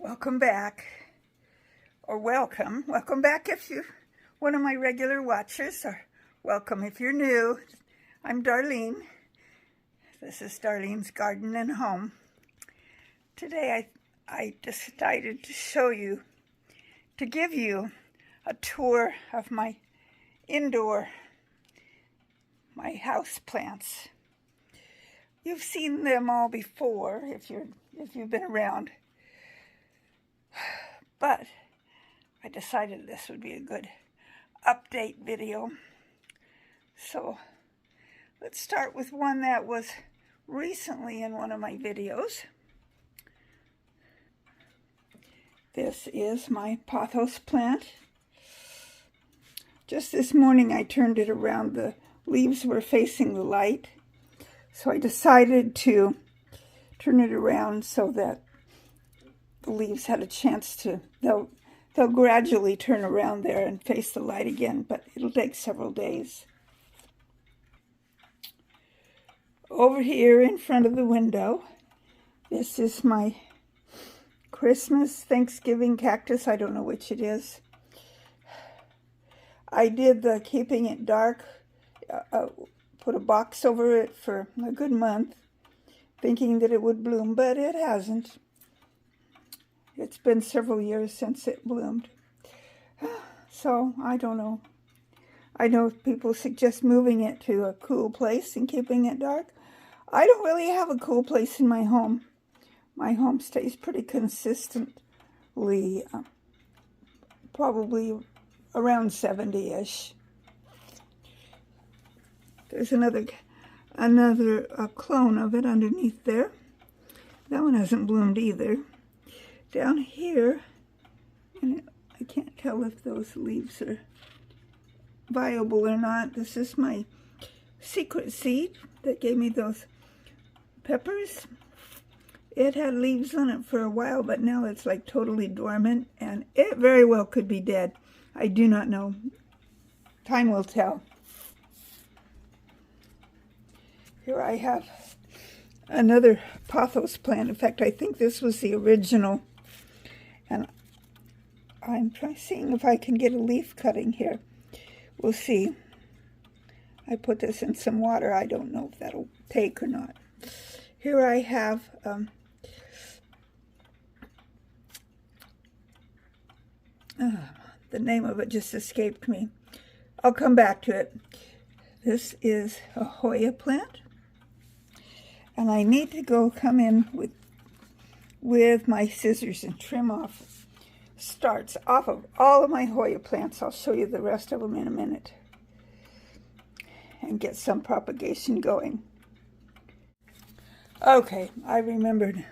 Welcome back, or welcome back if you're one of my regular watchers, or welcome if you're new. I'm Darlene. This is Darlene's Garden and Home. Today I decided to give you a tour of my house plants. You've seen them all before if you've been around. But I decided this would be a good update video. So let's start with one that was recently in one of my videos. This is my pothos plant. Just this morning I turned it around. The leaves were facing the light. So I decided to turn it around so that the leaves had a chance to, they'll gradually turn around there and face the light again, but it'll take several days. Over here in front of the window, this is my Christmas, Thanksgiving cactus. I don't know which it is. I did the keeping it dark, put a box over it for a good month, thinking that it would bloom, but it hasn't. It's been several years since it bloomed. So, I don't know. I know people suggest moving it to a cool place and keeping it dark. I don't really have a cool place in my home. My home stays pretty consistently, probably around 70-ish. There's another clone of it underneath there. That one hasn't bloomed either. Down here, and I can't tell if those leaves are viable or not. This is my secret seed that gave me those peppers. It had leaves on it for a while, but now it's like totally dormant, and it very well could be dead. I do not know. Time will tell. Here I have another pothos plant. In fact, I think this was the original. And I'm seeing if I can get a leaf cutting here. We'll see. I put this in some water. I don't know if that'll take or not. Here I have the name of it just escaped me. I'll come back to it. This is a Hoya plant. And I need to come in with my scissors and trim off starts off of all of my Hoya plants. I'll show you the rest of them in a minute and get some propagation going. Okay, I remembered.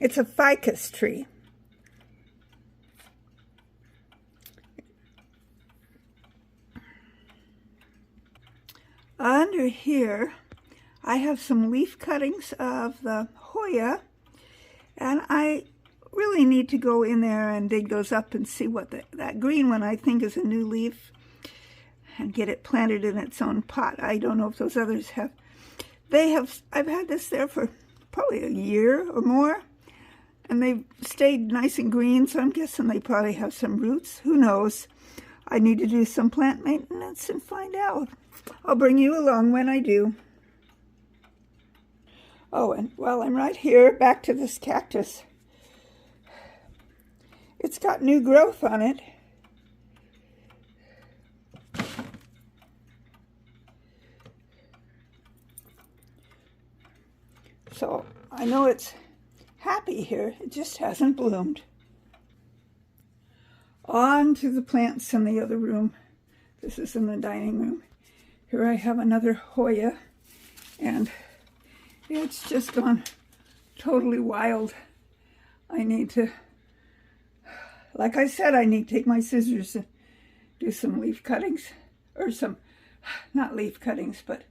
It's a ficus tree. Under here I have some leaf cuttings of the Hoya, and I really need to go in there and dig those up and see what that green one I think is a new leaf, and get it planted in its own pot. I don't know if those others have. I've had this there for probably a year or more, and they've stayed nice and green, so I'm guessing they probably have some roots. Who knows? I need to do some plant maintenance and find out. I'll bring you along when I do. Oh, and while I'm right here, back to this cactus. It's got new growth on it. So I know it's happy here. It just hasn't bloomed. On to the plants in the other room. This is in the dining room. Here I have another Hoya, and it's just gone totally wild. I need to, like I said, I need to take my scissors and do some leaf cuttings, or some, not leaf cuttings, but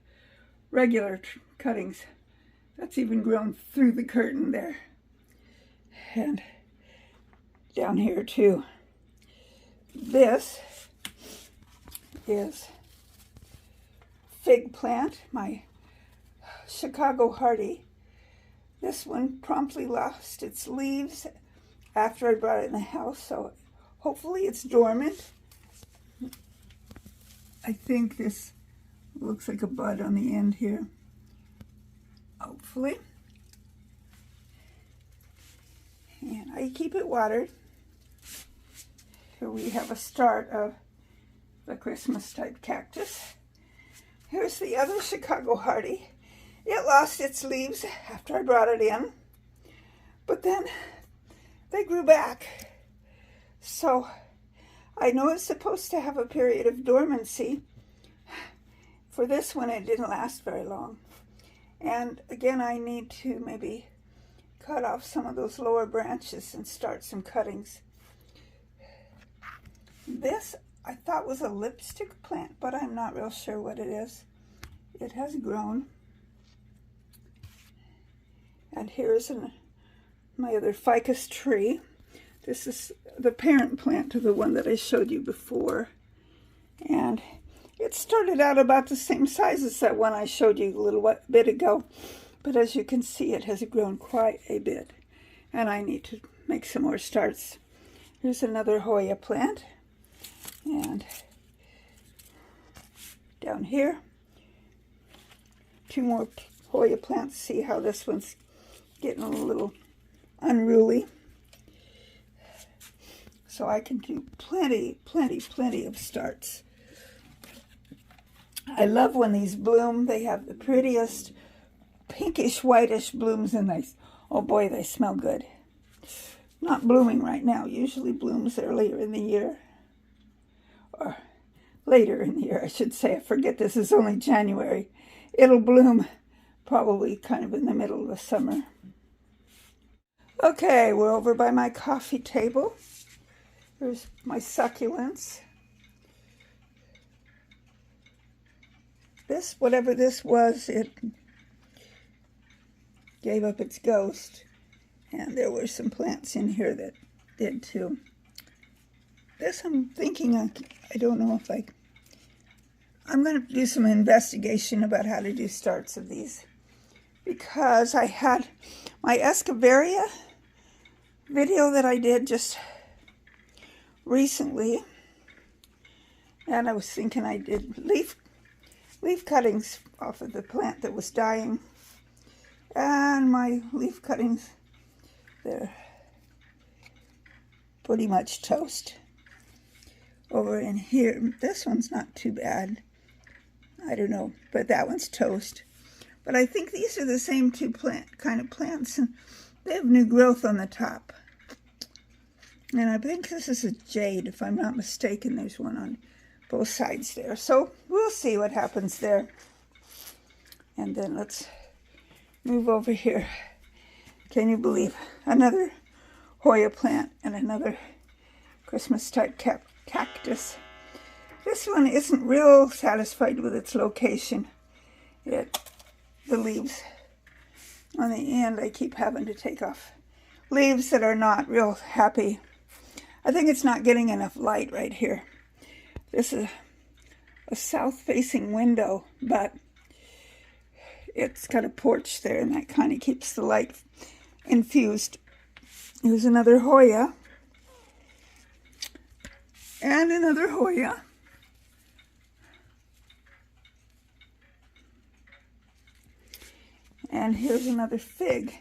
regular cuttings. That's even grown through the curtain there. And down here too. This is fig plant, my Chicago Hardy. This one promptly lost its leaves after I brought it in the house, so hopefully it's dormant. I think this looks like a bud on the end here. Hopefully. And I keep it watered. Here we have a start of the Christmas type cactus. Here's the other Chicago Hardy. It lost its leaves after I brought it in, but then they grew back. So I know it's supposed to have a period of dormancy. For this one, it didn't last very long. And again, I need to maybe cut off some of those lower branches and start some cuttings. This I thought was a lipstick plant, but I'm not real sure what it is. It has grown. And here's my other ficus tree. This is the parent plant to the one that I showed you before. And it started out about the same size as that one I showed you a little bit ago. But as you can see, it has grown quite a bit. And I need to make some more starts. Here's another Hoya plant. And down here, 2 more Hoya plants. See how this one's getting a little unruly. So I can do plenty of starts. I love when these bloom. They have the prettiest pinkish whitish blooms, and oh boy, they smell good. Not blooming right now. Usually blooms earlier in the year. Or later in the year, I should say. I forget this is only January. It'll bloom probably kind of in the middle of the summer. Okay, we're over by my coffee table. Here's my succulents. This, whatever this was, it gave up its ghost. And there were some plants in here that did too. This I'm thinking, I don't know if I'm going to do some investigation about how to do starts of these. Because I had my Escoveria video that I did just recently. And I was thinking I did leaf cuttings off of the plant that was dying. And my leaf cuttings, they're pretty much toast. Over in here, this one's not too bad. I don't know, but that one's toast. But I think these are the same 2 kind of plants, and they have new growth on the top. And I think this is a jade, if I'm not mistaken. There's one on both sides there. So we'll see what happens there. And then let's move over here. Can you believe another Hoya plant and another Christmas type cactus? This one isn't real satisfied with its location. The leaves on the end, I keep having to take off leaves that are not real happy. I think it's not getting enough light right here. This is a south-facing window, but it's got a porch there, and that kind of keeps the light infused. Here's another Hoya. And another Hoya. And here's another fig.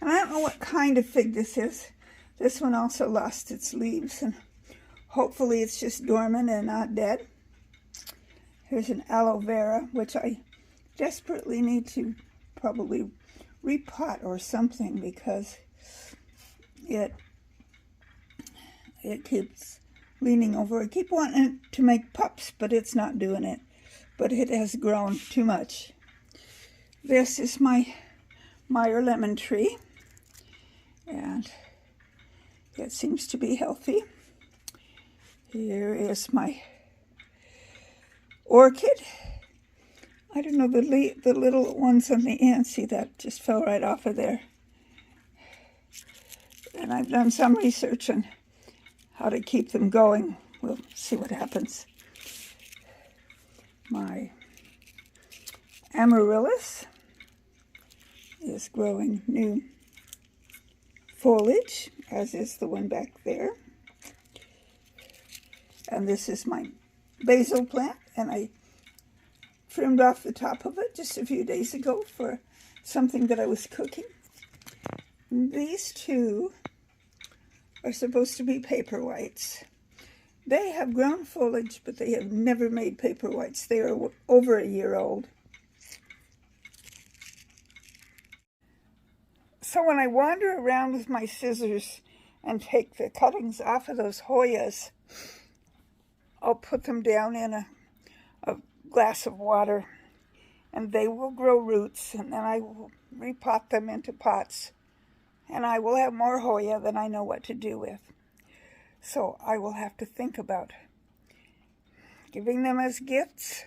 And I don't know what kind of fig this is. This one also lost its leaves, and hopefully it's just dormant and not dead. Here's an aloe vera, which I desperately need to probably repot or something, because it keeps leaning over. I keep wanting it to make pups, but it's not doing it. But it has grown too much. This is my Meyer lemon tree, and it seems to be healthy. Here is my orchid. I don't know, the little ones on the end, see, that just fell right off of there. And I've done some research on how to keep them going. We'll see what happens. My amaryllis is growing new foliage, as is the one back there. And this is my basil plant, and I trimmed off the top of it just a few days ago for something that I was cooking. And these two are supposed to be paper whites. They have grown foliage, but they have never made paper whites. They are over a year old. So when I wander around with my scissors and take the cuttings off of those Hoyas, I'll put them down in a glass of water, and they will grow roots, and then I will repot them into pots, and I will have more Hoya than I know what to do with. So I will have to think about giving them as gifts.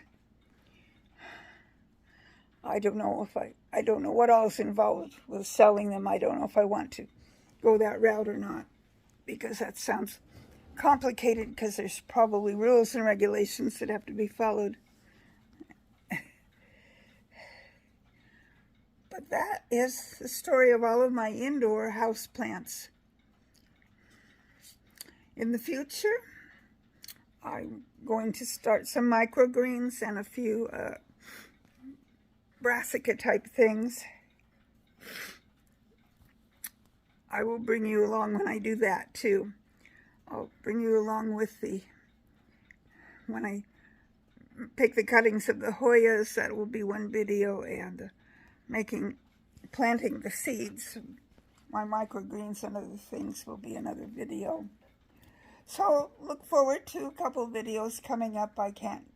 I don't know what all is involved with selling them. I don't know if I want to go that route or not, because that sounds complicated, because there's probably rules and regulations that have to be followed. But that is the story of all of my indoor houseplants. In the future, I'm going to start some microgreens and a few brassica type things. I will bring you along when I do that too. I'll bring you along with when I take the cuttings of the Hoyas. That will be one video, and planting the seeds, my microgreens and other things, will be another video. So look forward to a couple videos coming up. I can't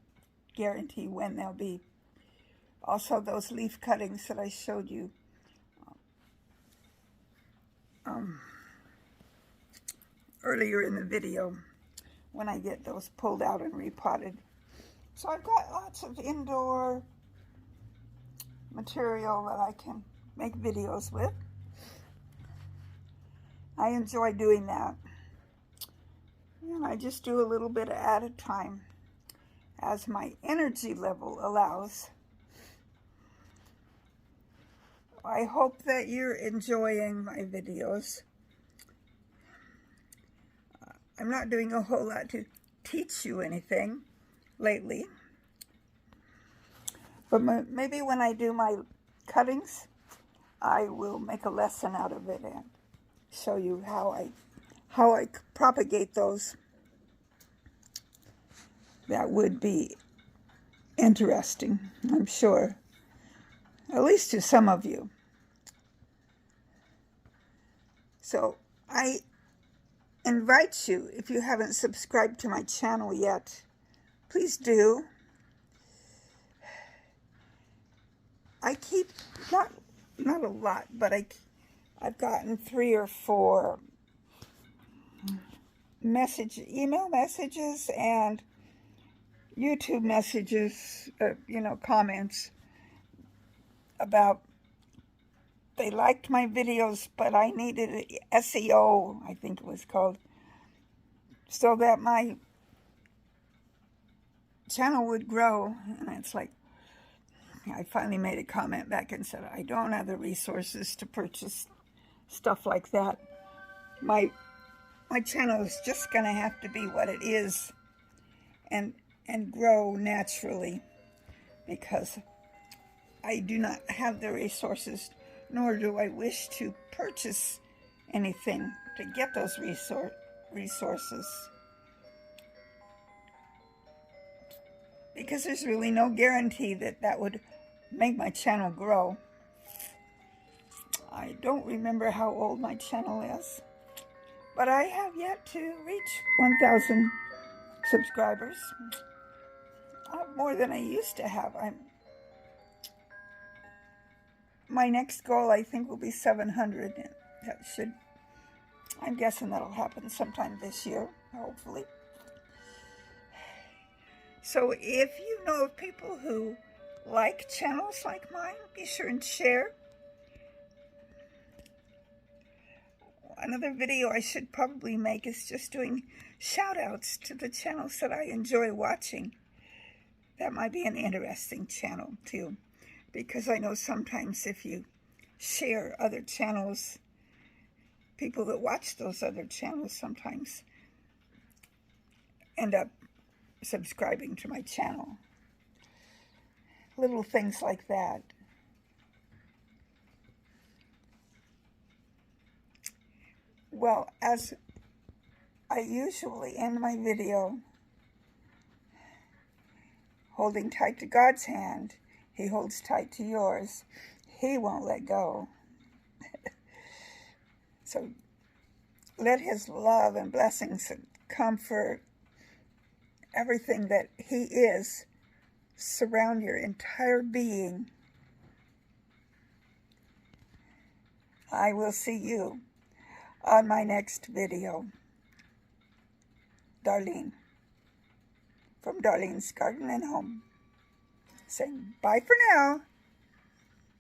guarantee when they'll be. Also, those leaf cuttings that I showed you earlier in the video, when I get those pulled out and repotted. So I've got lots of indoor material that I can make videos with. I enjoy doing that. And I just do a little bit at a time as my energy level allows. I hope that you're enjoying my videos. I'm not doing a whole lot to teach you anything lately. But maybe when I do my cuttings, I will make a lesson out of it and show you how I propagate those. That would be interesting, I'm sure, at least to some of you. So I invite you, if you haven't subscribed to my channel yet, please do. I keep, not a lot, but I've gotten 3 or 4 email messages and YouTube messages, comments about they liked my videos, but I needed SEO, I think it was called, so that my channel would grow. And it's like, I finally made a comment back and said, I don't have the resources to purchase stuff like that. My channel is just going to have to be what it is and grow naturally, because I do not have the resources, nor do I wish to purchase anything to get those resources. Because there's really no guarantee that would make my channel grow. I don't remember how old my channel is, but I have yet to reach 1,000 subscribers. More than I used to have. My next goal, I think, will be 700. I'm guessing that'll happen sometime this year, hopefully. So if you know of people who like channels like mine, be sure and share. Another video I should probably make is just doing shout outs to the channels that I enjoy watching. That might be an interesting channel too, because I know sometimes if you share other channels. People that watch those other channels sometimes end up subscribing to my channel. Little things like that. Well, as I usually end my video, holding tight to God's hand, He holds tight to yours. He won't let go. So let His love and blessings and comfort, everything that He is, surround your entire being. I will see you on my next video. Darlene, from Darlene's Garden and Home, saying bye for now.